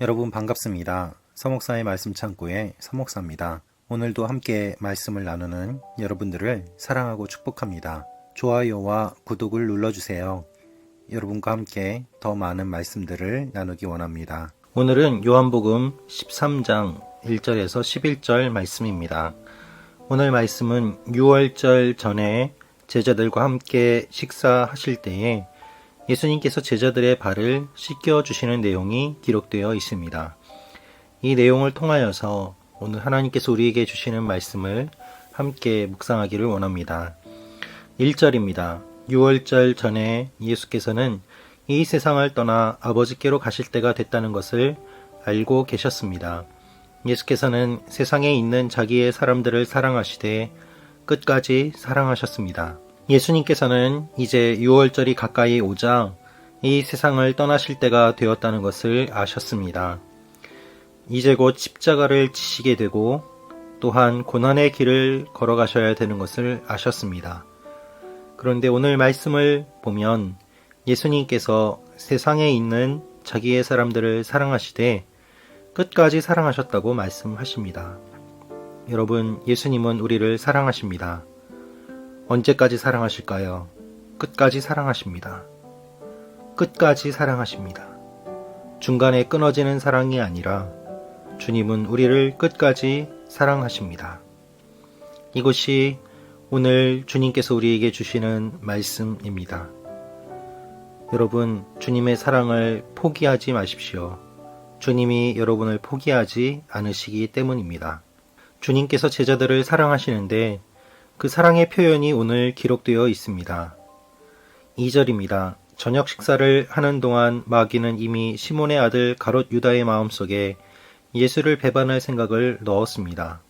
여러분 반갑습니다. 서목사의 말씀 창고의 서목사입니다. 오늘도 함께 말씀을 나누는 여러분들을 사랑하고 축복합니다. 좋아요와 구독을 눌러주세요. 여러분과 함께 더 많은 말씀들을 나누기 원합니다. 오늘은 요한복음 13장 1절에서 11절 말씀입니다. 오늘 말씀은 6월절 전에 제자들과 함께 식사하실 때에 예수님께서 제자들의 발을 씻겨주시는 내용이 기록되어 있습니다. 이 내용을 통하여서 오늘 하나님께서 우리에게 주시는 말씀을 함께 묵상하기를 원합니다. 1절입니다. 6월절 전에 예수께서는 이 세상을 떠나 아버지께로 가실 때가 됐다는 것을 알고 계셨습니다. 예수께서는 세상에 있는 자기의 사람들을 사랑하시되 끝까지 사랑하셨습니다. 예수님께서는 이제 6월절이 가까이 오자 이 세상을 떠나실 때가 되었다는 것을 아셨습니다. 이제 곧 십자가를 지시게 되고 또한 고난의 길을 걸어가셔야 되는 것을 아셨습니다. 그런데 오늘 말씀을 보면 예수님께서 세상에 있는 자기의 사람들을 사랑하시되 끝까지 사랑하셨다고 말씀하십니다. 여러분, 예수님은 우리를 사랑하십니다. 언제까지 사랑하실까요? 끝까지 사랑하십니다. 끝까지 사랑하십니다. 중간에 끊어지는 사랑이 아니라 주님은 우리를 끝까지 사랑하십니다. 이것이 오늘 주님께서 우리에게 주시는 말씀입니다. 여러분, 주님의 사랑을 포기하지 마십시오. 주님이 여러분을 포기하지 않으시기 때문입니다. 주님께서 제자들을 사랑하시는데 그 사랑의 표현이 오늘 기록되어 있습니다. 2절입니다. 저녁 식사를 하는 동안 마귀는 이미 시몬의 아들 가롯 유다의 마음속에 예수를 배반할 생각을 넣었습니다.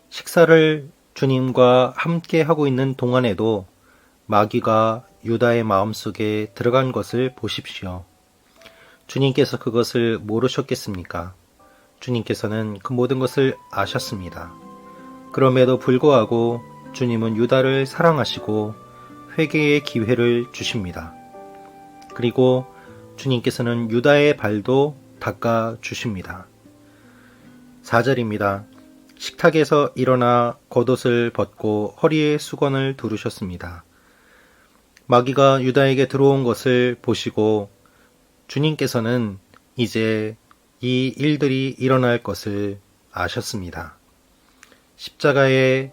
식사를 주님과 함께 하고 있는 동안에도 마귀가 유다의 마음속에 들어간 것을 보십시오. 주님께서 그것을 모르셨겠습니까? 주님께서는 그 모든 것을 아셨습니다. 그럼에도 불구하고 주님은 유다를 사랑하시고 회개의 기회를 주십니다. 그리고 주님께서는 유다의 발도 닦아 주십니다. 4절입니다. 식탁에서 일어나 겉옷을 벗고 허리에 수건을 두르셨습니다. 마귀가 유다에게 들어온 것을 보시고 주님께서는 이제 이 일들이 일어날 것을 아셨습니다. 십자가의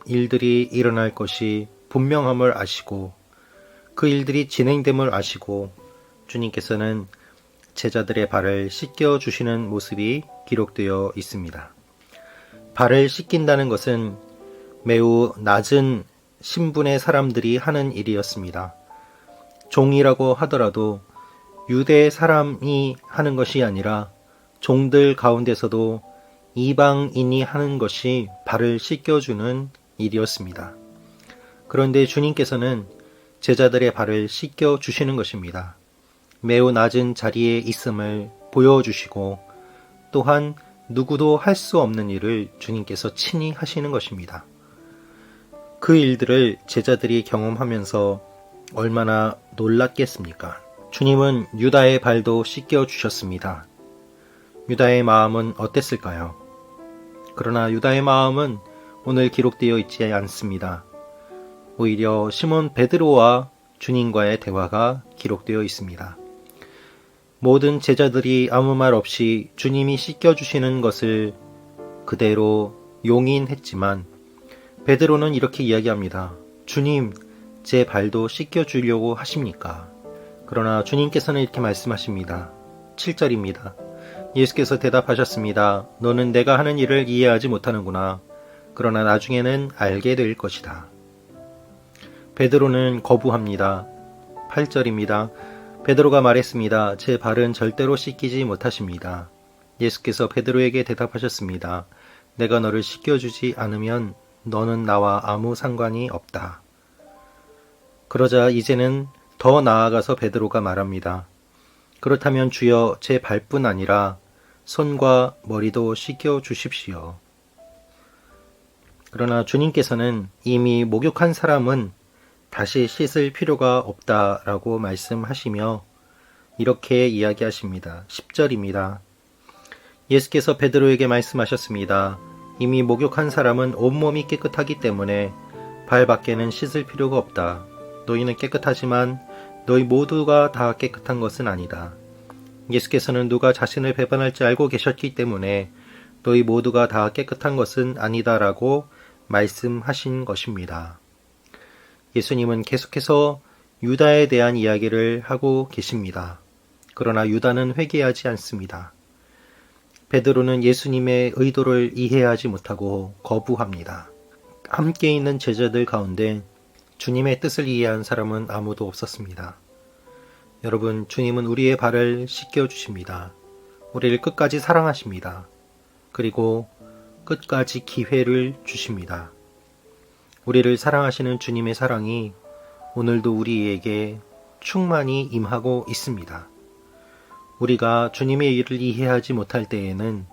일들이 일어날 것이 분명함을 아시고 그 일들이 진행됨을 아시고 주님께서는 제자들의 발을 씻겨주시는 모습이 기록되어 있습니다. 발을 씻긴다는 것은 매우 낮은 신분의 사람들이 하는 일이었습니다. 종이라고 하더라도 유대 사람이 하는 것이 아니라 종들 가운데서도 이방인이 하는 것이 발을 씻겨주는 일이었습니다. 그런데 주님께서는 제자들의 발을 씻겨주시는 것입니다. 매우 낮은 자리에 있음을 보여주시고 또한 누구도 할 수 없는 일을 주님께서 친히 하시는 것입니다. 그 일들을 제자들이 경험하면서 얼마나 놀랐겠습니까? 주님은 유다의 발도 씻겨주셨습니다. 유다의 마음은 어땠을까요? 그러나 유다의 마음은 오늘 기록되어 있지 않습니다. 오히려 시몬 베드로와 주님과의 대화가 기록되어 있습니다. 모든 제자들이 아무 말 없이 주님이 씻겨주시는 것을 그대로 용인했지만 베드로는 이렇게 이야기합니다. 주님, 제 발도 씻겨주려고 하십니까? 그러나 주님께서는 이렇게 말씀하십니다. 7절입니다. 예수께서 대답하셨습니다. 너는 내가 하는 일을 이해하지 못하는구나. 그러나 나중에는 알게 될 것이다. 베드로는 거부합니다. 8절입니다. 베드로가 말했습니다. 제 발은 절대로 씻기지 못하십니다. 예수께서 베드로에게 대답하셨습니다. 내가 너를 씻겨주지 않으면 너는 나와 아무 상관이 없다. 그러자 이제는 더 나아가서 베드로가 말합니다. 그렇다면 주여 제 발뿐 아니라 손과 머리도 씻겨 주십시오. 그러나 주님께서는 이미 목욕한 사람은 다시 씻을 필요가 없다라고 말씀하시며 이렇게 이야기하십니다. 10절입니다. 예수께서 베드로에게 말씀하셨습니다. 이미 목욕한 사람은 온몸이 깨끗하기 때문에 발 밖에는 씻을 필요가 없다. 너희는 깨끗하지만 너희 모두가 다 깨끗한 것은 아니다. 예수께서는 누가 자신을 배반할지 알고 계셨기 때문에 너희 모두가 다 깨끗한 것은 아니다라고 말씀하신 것입니다. 예수님은 계속해서 유다에 대한 이야기를 하고 계십니다. 그러나 유다는 회개하지 않습니다. 베드로는 예수님의 의도를 이해하지 못하고 거부합니다. 함께 있는 제자들 가운데 주님의 뜻을 이해한 사람은 아무도 없었습니다. 여러분, 주님은 우리의 발을 씻겨주십니다. 우리를 끝까지 사랑하십니다. 그리고 끝까지 기회를 주십니다. 우리를 사랑하시는 주님의 사랑이 오늘도 우리에게 충만히 임하고 있습니다. 우리가 주님의 일을 이해하지 못할 때에는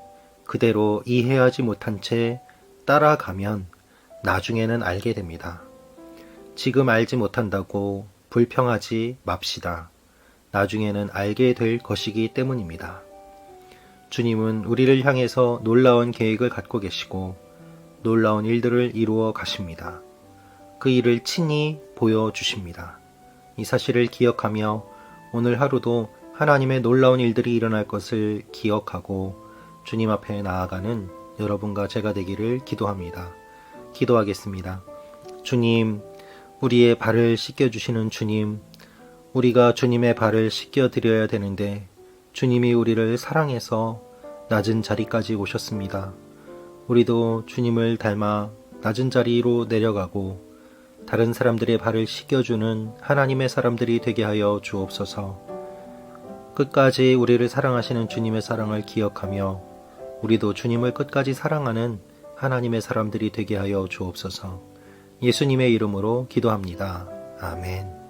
그대로 이해하지 못한 채 따라가면 나중에는 알게 됩니다. 지금 알지 못한다고 불평하지 맙시다. 나중에는 알게 될 것이기 때문입니다. 주님은 우리를 향해서 놀라운 계획을 갖고 계시고 놀라운 일들을 이루어 가십니다. 그 일을 친히 보여주십니다. 이 사실을 기억하며 오늘 하루도 하나님의 놀라운 일들이 일어날 것을 기억하고 주님 앞에 나아가는 여러분과 제가 되기를 기도합니다. 기도하겠습니다. 주님, 우리의 발을 씻겨주시는 주님, 우리가 주님의 발을 씻겨드려야 되는데 주님이 우리를 사랑해서 낮은 자리까지 오셨습니다. 우리도 주님을 닮아 낮은 자리로 내려가고 다른 사람들의 발을 씻겨주는 하나님의 사람들이 되게 하여 주옵소서. 끝까지 우리를 사랑하시는 주님의 사랑을 기억하며 우리도 주님을 끝까지 사랑하는 하나님의 사람들이 되게 하여 주옵소서. 예수님의 이름으로 기도합니다. 아멘.